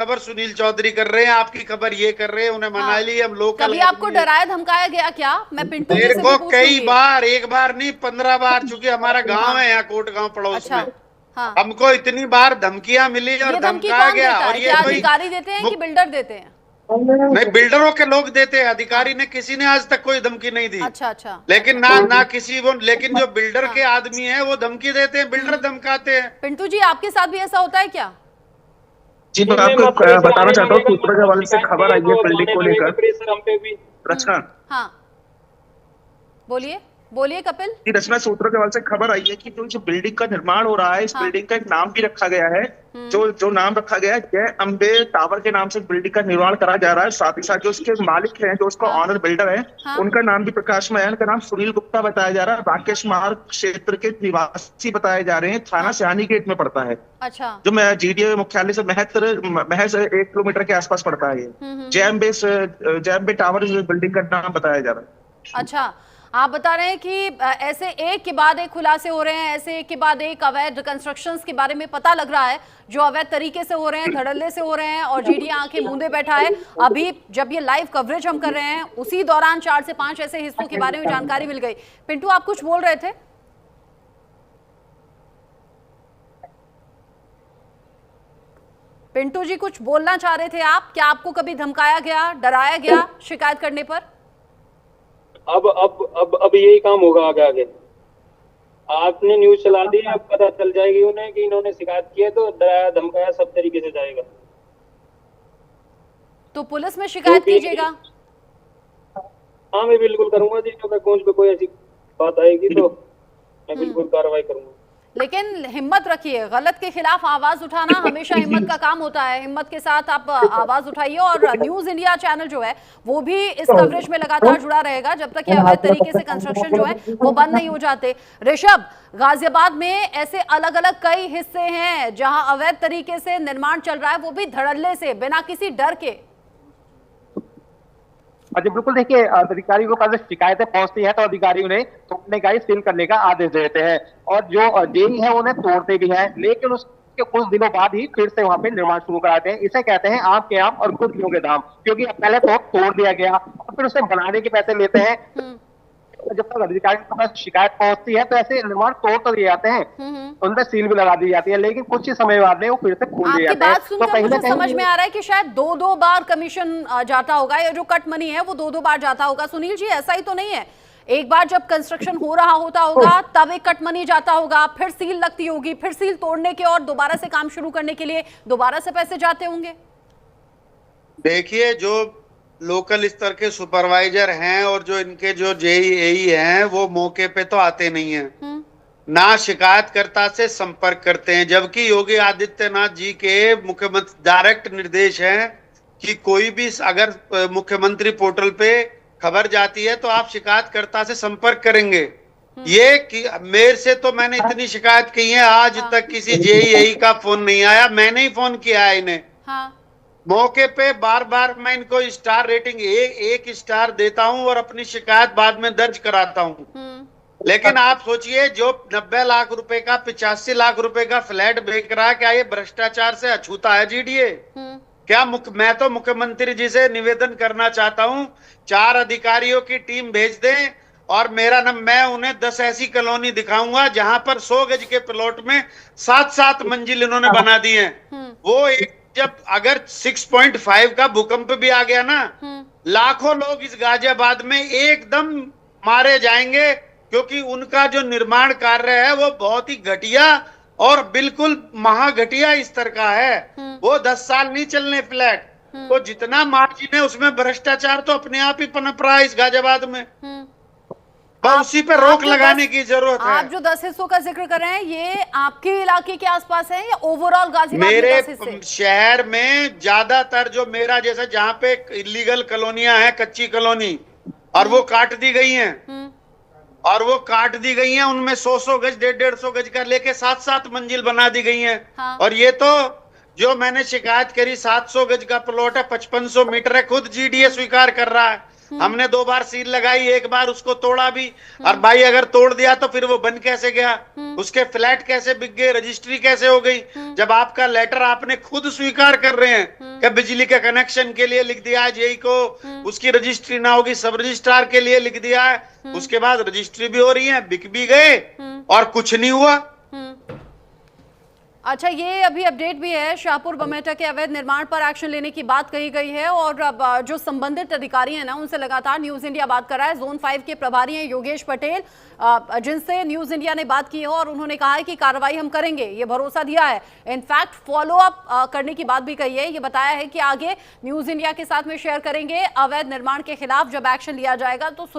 खबर सुनील चौधरी कर रहे हैं, आपकी खबर ये कर रहे हैं, उन्हें मना हाँ, ली। हम लोकल कभी आपको डराया धमकाया गया क्या? मैं पिंटू जी मेरे से भी को पूछ कई लूंगी। बार, एक बार नहीं 15 बार, चूंकि हमारा गांव हाँ। है यहाँ कोट गांव पड़ोस अच्छा। में, हाँ। हमको इतनी बार धमकियां मिली और ये धमकी धमकाया कौन गया। देता और है? ये क्या कोई अधिकारी देते हैं कि बिल्डर देते हैं? नहीं, बिल्डरों के लोग देते हैं, अधिकारी हाँ। ने किसी ने आज तक कोई धमकी नहीं दी। अच्छा अच्छा लेकिन अच्छा। ना ना किसी वो, लेकिन जो बिल्डर हाँ। के आदमी हैं वो धमकी देते हैं, बिल्डर धमकाते हैं। पिंटू जी, आपके साथ भी ऐसा होता है क्या? जी, जी मैं मैम, आपको अब प्रेशर बताना आने चाहता हूँ, लगेगा, सूत्रों के अब हवाले से शिकायत की खबर है आई है तो बिल्डिंग आने को लगेगा लेकर। प्रेशर हम पे भी। रचना हाँ, बोलिए बोलिए कपिल। की रचना सूत्रों के हवाले से खबर आई है कि जो बिल्डिंग का निर्माण हो रहा है, इस हाँ। बिल्डिंग का एक नाम भी रखा गया है। जो जो नाम रखा गया है, जय अम्बे टावर के नाम से बिल्डिंग का निर्माण करा जा रहा है। साथ ही साथ जो उसके मालिक हैं, जो उसका हाँ। ऑनर बिल्डर है, हाँ। उनका नाम भी प्रकाश में है। उनका नाम सुनील गुप्ता बताया जा रहा है। राकेश मार्ग क्षेत्र के निवासी बताए जा रहे हैं। थाना हाँ। सिहानी गेट में पड़ता है, अच्छा। जो मैं जीडीए मुख्यालय से महज 1 किलोमीटर के आसपास पड़ता है। ये जय अम्बे टावर इस बिल्डिंग का नाम बताया जा रहा है। अच्छा, आप बता रहे हैं कि ऐसे एक के बाद एक खुलासे हो रहे हैं, ऐसे एक के बाद एक अवैध कंस्ट्रक्शंस के बारे में पता लग रहा है, जो अवैध तरीके से हो रहे हैं, धड़ल्ले से हो रहे हैं, और जीडी आंखें मूंदे बैठा है। अभी जब ये लाइव कवरेज हम कर रहे हैं, उसी दौरान 4 से 5 ऐसे हिस्सों के बारे में जानकारी मिल गई। पिंटू, आप कुछ बोल रहे थे? पिंटू जी, कुछ बोलना चाह रहे थे आप? क्या आपको कभी धमकाया गया, डराया गया शिकायत करने पर? अब यही काम होगा आगे आगे। आपने न्यूज चला दी, अब पता चल जाएगी उन्हें कि इन्होंने शिकायत की है, तो डराया धमकाया सब तरीके से जाएगा। तो पुलिस में शिकायत कीजिएगा। हाँ, मैं बिल्कुल करूंगा जी। अगर पहुंच पे कोई ऐसी बात आएगी तो मैं बिल्कुल कार्रवाई करूंगा। लेकिन हिम्मत रखिए, गलत के खिलाफ आवाज उठाना हमेशा हिम्मत का काम होता है। हिम्मत के साथ आप आवाज उठाइए, और न्यूज इंडिया चैनल जो है वो भी इस कवरेज में लगातार जुड़ा रहेगा जब तक ये अवैध तरीके से कंस्ट्रक्शन जो है वो बंद नहीं हो जाते। ऋषभ, गाजियाबाद में ऐसे अलग अलग कई हिस्से हैं जहां अवैध तरीके से निर्माण चल रहा है, वो भी धड़ल्ले से, बिना किसी डर के। जी बिल्कुल, देखिए अधिकारियों के पास शिकायतें पहुंचती है तो अधिकारी उन्हें तोड़ने का, सील करने का आदेश देते हैं, और जो जेई है उन्हें तोड़ते भी हैं। लेकिन उसके कुछ दिनों बाद ही फिर से वहां पे निर्माण शुरू कराते हैं। इसे कहते हैं आम के आम और गुठलियों के दाम, क्योंकि पहले तो तोड़ दिया गया और फिर उसे बनाने के पैसे लेते हैं। जब तक अधिकारियों के पास शिकायत पहुंचती है तो ऐसे निर्माण तोड़ तो दिए जाते हैं, उन पर सील भी लगा दी जाती है, लेकिन कुछ ही समय बाद में वो फिर से खोल दिए आपकी जाते हैं। बात सुनकर मुझे समझ में आ रहा है कि शायद 2-2 बार कमीशन जाता होगा, या जो कट मनी है वो 2-2 बार जाता होगा। सुनील जी, ऐसा ही तो नहीं है? एक बार जब कंस्ट्रक्शन हो रहा होता होगा तब एक कट मनी जाता होगा, फिर सील लगती होगी, फिर सील तोड़ने के और दोबारा से काम शुरू करने के लिए दोबारा से पैसे जाते होंगे। देखिए, जो लोकल स्तर के सुपरवाइजर हैं और जो इनके जो जेईई हैं, वो मौके पे तो आते नहीं हैं, ना शिकायतकर्ता से संपर्क करते हैं। जबकि योगी आदित्यनाथ जी के मुख्यमंत्री डायरेक्ट निर्देश हैं कि कोई भी अगर मुख्यमंत्री पोर्टल पे खबर जाती है तो आप शिकायतकर्ता से संपर्क करेंगे। ये कि मेरे से तो मैंने इतनी शिकायत की है, आज तक किसी जेईई का फोन नहीं आया, मैंने ही फोन किया है इन्हें। हाँ। मौके पे बार बार मैं इनको स्टार रेटिंग एक स्टार देता हूं और अपनी शिकायत बाद में दर्ज कराता हूं। लेकिन आप सोचिए, जो 90 लाख रुपए का 85 लाख रुपए का फ्लैट बेच रहा है, क्या ये भ्रष्टाचार से अछूता है जीडीए? क्या मैं तो मुख्यमंत्री जी से निवेदन करना चाहता हूं, 4 अधिकारियों की टीम भेज दें और मेरा नाम, मैं उन्हें 10 ऐसी कॉलोनी दिखाऊंगा जहां पर 100 गज के प्लॉट में 7-7 मंजिल इन्होंने बना दी है। वो एक, जब अगर 6.5 का भूकंप भी आ गया ना, लाखों लोग इस गाजियाबाद में एकदम मारे जाएंगे, क्योंकि उनका जो निर्माण कार्य है वो बहुत ही घटिया और बिल्कुल महाघटिया स्तर का है। वो 10 साल नहीं चलने फ्लैट। तो जितना मार्जिन है उसमें भ्रष्टाचार तो अपने आप ही पनप रहा है इस गाजियाबाद में। बस उसी पे रोक लगाने की जरूरत है। आप जो 10 हिस्सों का जिक्र कर रहे हैं, ये आपके इलाके के आसपास है या ओवरऑल गाजियाबाद में 10 हिस्से? मेरे शहर में ज्यादातर, जो मेरा जैसा जहाँ पे इलीगल कॉलोनियां हैं, कच्ची कॉलोनी, और वो काट दी गई हैं, उनमें 100-100 गज 150-150 गज का लेके 7-7 मंजिल बना दी गई हैं। हाँ। और ये तो जो मैंने शिकायत करी 700 गज का प्लॉट है, 5500 मीटर है, खुद जीडीए स्वीकार कर रहा है। हमने 2 बार सील लगाई, 1 बार उसको तोड़ा भी। और भाई अगर तोड़ दिया तो फिर वो बन कैसे गया, उसके फ्लैट कैसे बिक गए, रजिस्ट्री कैसे हो गई, जब आपका लेटर आपने खुद स्वीकार कर रहे हैं कि बिजली के कनेक्शन के लिए लिख दिया है जेई को, उसकी रजिस्ट्री ना होगी, सब रजिस्ट्रार के लिए लिख दिया है, उसके बाद रजिस्ट्री भी हो रही है, बिक भी गए और कुछ नहीं हुआ। अच्छा, ये अभी अपडेट भी है, शाहपुर बमेटा के अवैध निर्माण पर एक्शन लेने की बात कही गई है और अब जो संबंधित अधिकारी हैं ना, उनसे लगातार न्यूज इंडिया बात कर रहा है। जोन 5 के प्रभारी हैं योगेश पटेल, जिनसे न्यूज इंडिया ने बात की है और उन्होंने कहा है कि कार्रवाई हम करेंगे, ये भरोसा दिया है। इनफैक्ट फॉलो अप करने की बात भी कही है। ये बताया है कि आगे न्यूज इंडिया के साथ में शेयर करेंगे, अवैध निर्माण के खिलाफ जब एक्शन लिया जाएगा तो